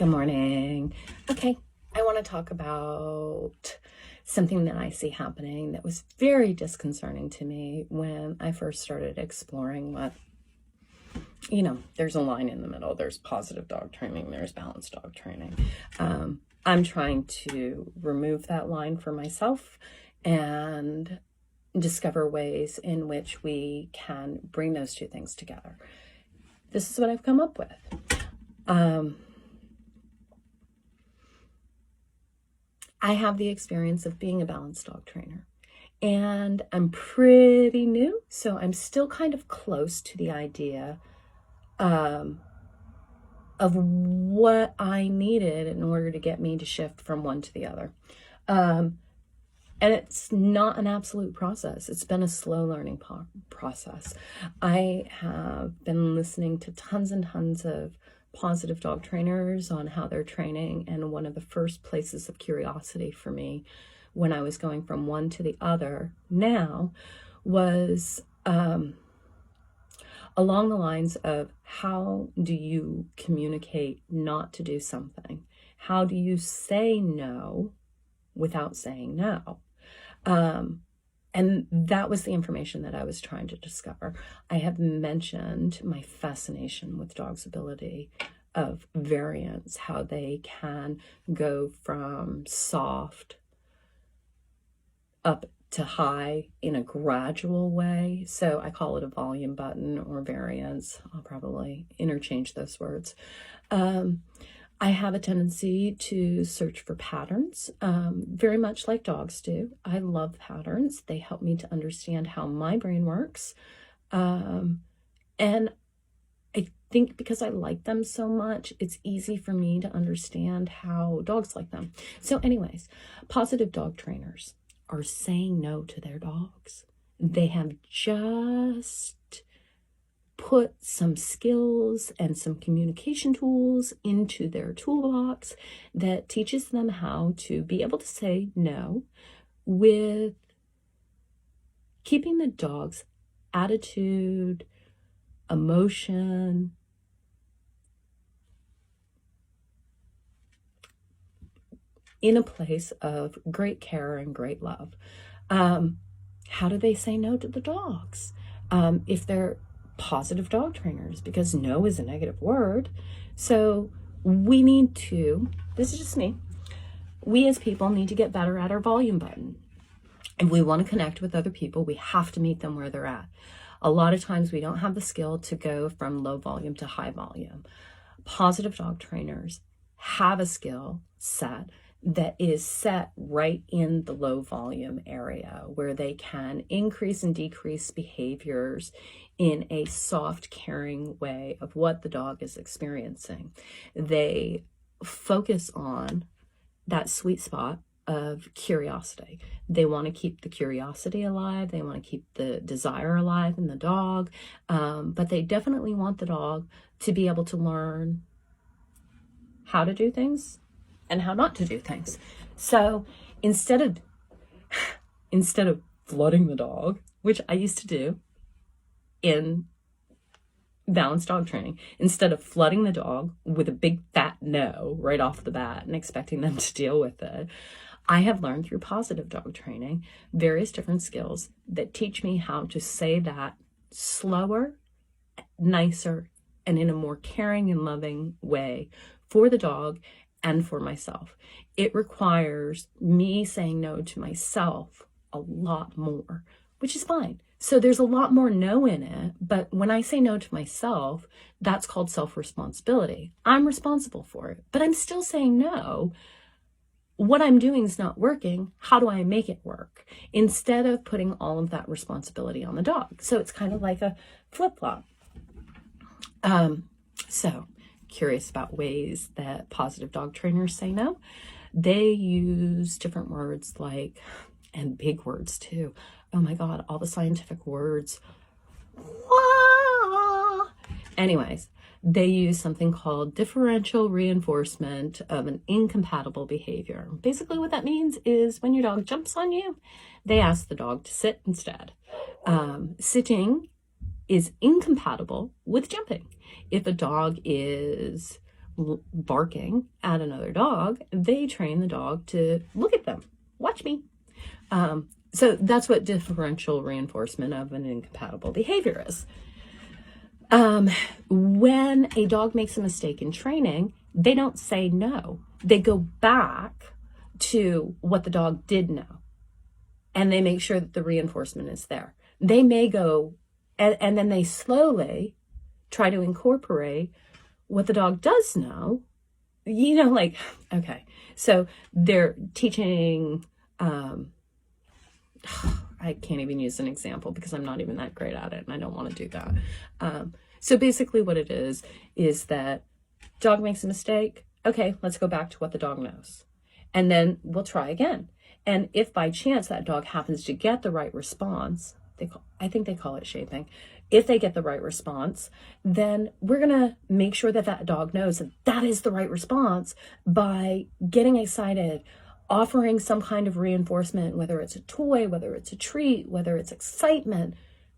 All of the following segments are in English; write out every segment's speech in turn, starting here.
Good morning. Okay, I want to talk about something that I see happening that was very disconcerting to me when I first started exploring what, there's a line in the middle. There's positive dog training, there's balanced dog training. I'm trying to remove that line for myself and discover ways in which we can bring those two things together. This is what I've come up with. I have the experience of being a balanced dog trainer, and I'm pretty new, so I'm still kind of close to the idea of what I needed in order to get me to shift from one to the other. And it's not an absolute process. It's been a slow learning process. I have been listening to tons and tons of positive dog trainers on how they're training, and one of the first places of curiosity for me when I was going from one to the other now was along the lines of, how do you communicate not to do something? How do you say no without saying no? And that was the information that I was trying to discover. I have mentioned my fascination with dogs' ability of variance, how they can go from soft up to high in a gradual way. So I call it a volume button or variance. I'll probably interchange those words. I have a tendency to search for patterns, very much like dogs do. I love patterns. They help me to understand how my brain works. And I think because I like them so much, it's easy for me to understand how dogs like them. So anyways, positive dog trainers are saying no to their dogs. They have just put some skills and some communication tools into their toolbox that teaches them how to be able to say no with keeping the dog's attitude, emotion, in a place of great care and great love. How do they say no to the dogs? If they're positive dog trainers, because no is a negative word. So we need to, this is just me, we as people need to get better at our volume button. If we want to connect with other people, we have to meet them where they're at. A lot of times we don't have the skill to go from low volume to high volume. Positive dog trainers have a skill set that is set right in the low volume area, where they can increase and decrease behaviors in a soft, caring way of what the dog is experiencing. They focus on that sweet spot of curiosity. They want to keep the curiosity alive. They want to keep the desire alive in the dog. But they definitely want the dog to be able to learn how to do things and how not to do things. So instead of flooding the dog, which I used to do in balanced dog training, instead of flooding the dog with a big fat no right off the bat and expecting them to deal with it, I have learned through positive dog training various different skills that teach me how to say that slower, nicer, and in a more caring and loving way for the dog and for myself. It requires me saying no to myself a lot more, which is fine. So there's a lot more no in it, but when I say no to myself, that's called self-responsibility. I'm responsible for it, but I'm still saying no. What I'm doing is not working. How do I make it work? Instead of putting all of that responsibility on the dog. So it's kind of like a flip-flop. So curious about ways that positive dog trainers say no. They use different words like, and big words too. Oh my God, all the scientific words. Anyways, they use something called differential reinforcement of an incompatible behavior. Basically what that means is when your dog jumps on you, they ask the dog to sit instead. Sitting is incompatible with jumping. If a dog is barking at another dog, they train the dog to look at them, watch me. So that's what differential reinforcement of an incompatible behavior is. When a dog makes a mistake in training, they don't say no. They go back to what the dog did know, and they make sure that the reinforcement is there. They may go, and then they slowly try to incorporate what the dog does know. Like, okay, so they're teaching, I can't even use an example because I'm not even that great at it and I don't want to do that. So basically what it is that dog makes a mistake. Okay, let's go back to what the dog knows. And then we'll try again. And if by chance that dog happens to get the right response, I think they call it shaping. If they get the right response, then we're going to make sure that that dog knows that that is the right response by getting excited, offering some kind of reinforcement, whether it's a toy, whether it's a treat, whether it's excitement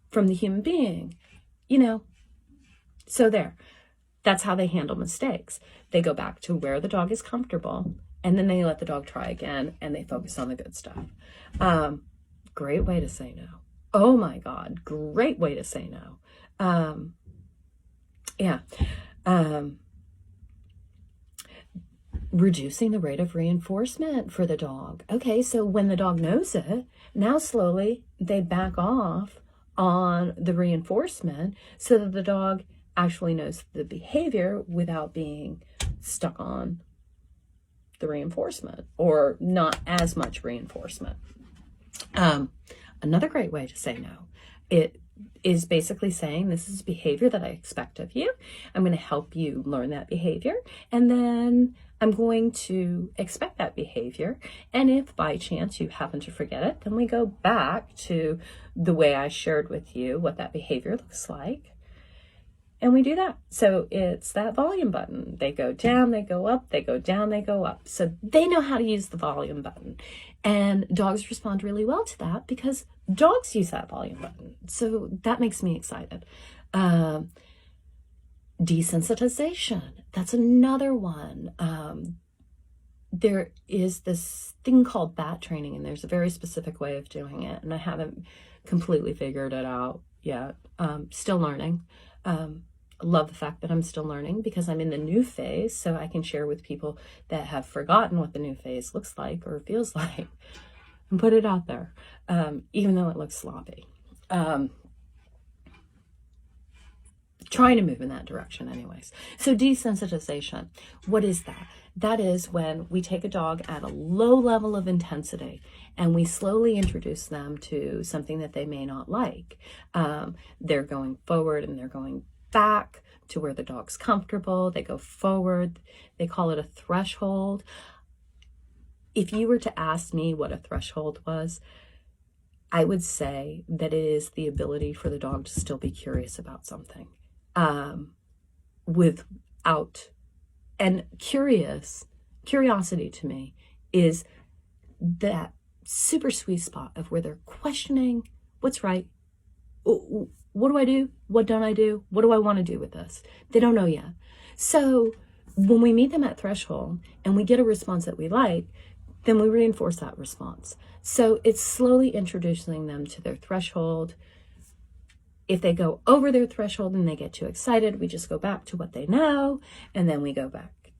from the human being, So there, that's how they handle mistakes. They go back to where the dog is comfortable, and then they let the dog try again, and they focus on the good stuff. Great way to say no. Oh my God, great way to say no. Reducing the rate of reinforcement for the dog. Okay, so when the dog knows it, now slowly they back off on the reinforcement so that the dog actually knows the behavior without being stuck on the reinforcement or not as much reinforcement. Another great way to say no, it is basically saying, this is behavior that I expect of you. I'm going to help you learn that behavior, and then I'm going to expect that behavior. And if by chance you happen to forget it, then we go back to the way I shared with you what that behavior looks like. And we do that. So it's that volume button. They go down, they go up, they go down, they go up. So they know how to use the volume button. And dogs respond really well to that because dogs use that volume button. So that makes me excited. Desensitization. That's another one. There is this thing called bat training, and there's a very specific way of doing it. And I haven't completely figured it out yet. Still learning. Love the fact that I'm still learning because I'm in the new phase, so I can share with people that have forgotten what the new phase looks like or feels like and put it out there, even though it looks sloppy. Trying to move in that direction anyways. So desensitization, what is that? That is when we take a dog at a low level of intensity and we slowly introduce them to something that they may not like. They're going forward and they're going back to where the dog's comfortable. They go forward. They call it a threshold. If you were to ask me what a threshold was, I would say that it is the ability for the dog to still be curious about something. And curiosity to me is that super sweet spot of where they're questioning what's right. What do I do? What don't I do? What do I want to do with this? They don't know yet. So when we meet them at threshold and we get a response that we like, then we reinforce that response. So it's slowly introducing them to their threshold. If they go over their threshold and they get too excited, we just go back to what they know, and then we go back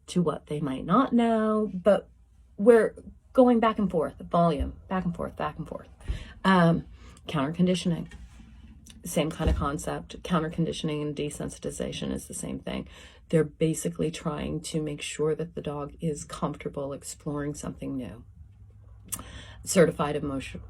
to what they might not know. But we're going back and forth, volume, back and forth, back and forth. Counter conditioning, same kind of concept. Counter conditioning and desensitization is the same thing. They're basically trying to make sure that the dog is comfortable exploring something new. Certified emotional,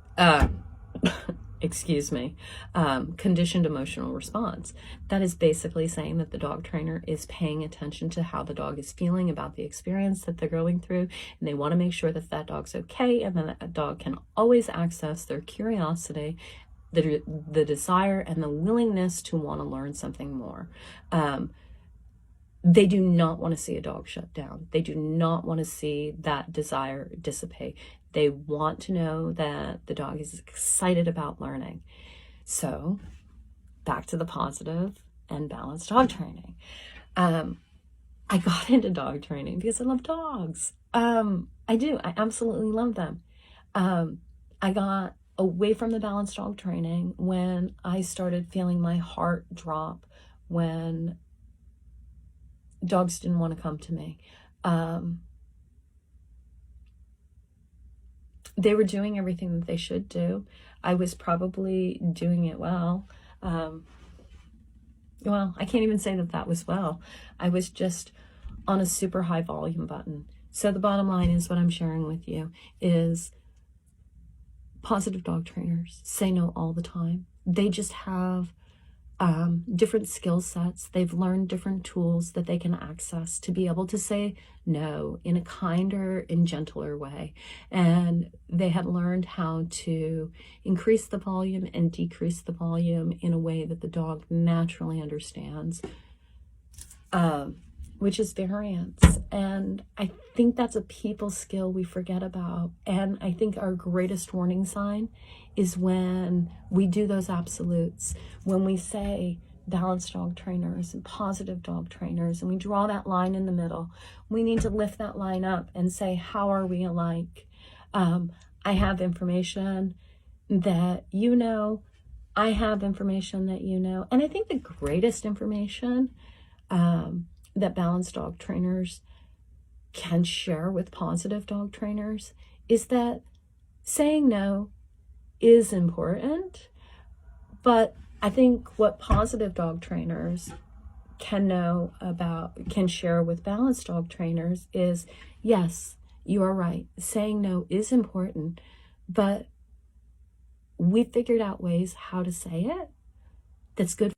conditioned emotional response. That is basically saying that the dog trainer is paying attention to how the dog is feeling about the experience that they're going through, and they want to make sure that that dog's okay, and then that dog can always access their curiosity, the desire, and the willingness to want to learn something more. They do not want to see a dog shut down. They do not want to see that desire dissipate. They want to know that the dog is excited about learning. So back to the positive and balanced dog training. I got into dog training because I love dogs. I do. I absolutely love them. I got away from the balanced dog training when I started feeling my heart drop when dogs didn't want to come to me. They were doing everything that they should do. I was probably doing it well. Well, I can't even say that that was well. I was just on a super high volume button. So the bottom line is what I'm sharing with you is positive dog trainers say no all the time. They just have different skill sets. They've learned different tools that they can access to be able to say no in a kinder and gentler way. And they have learned how to increase the volume and decrease the volume in a way that the dog naturally understands, which is variance. And I think that's a people skill we forget about. And I think our greatest warning sign is when we do those absolutes, when we say balanced dog trainers and positive dog trainers, and we draw that line in the middle. We need to lift that line up and say, how are we alike? I have information that you know. I have information that you know. And I think the greatest information that balanced dog trainers can share with positive dog trainers is that saying no is important, but I think what positive dog trainers can share with balanced dog trainers is, yes, you are right. Saying no is important, but we figured out ways how to say it that's good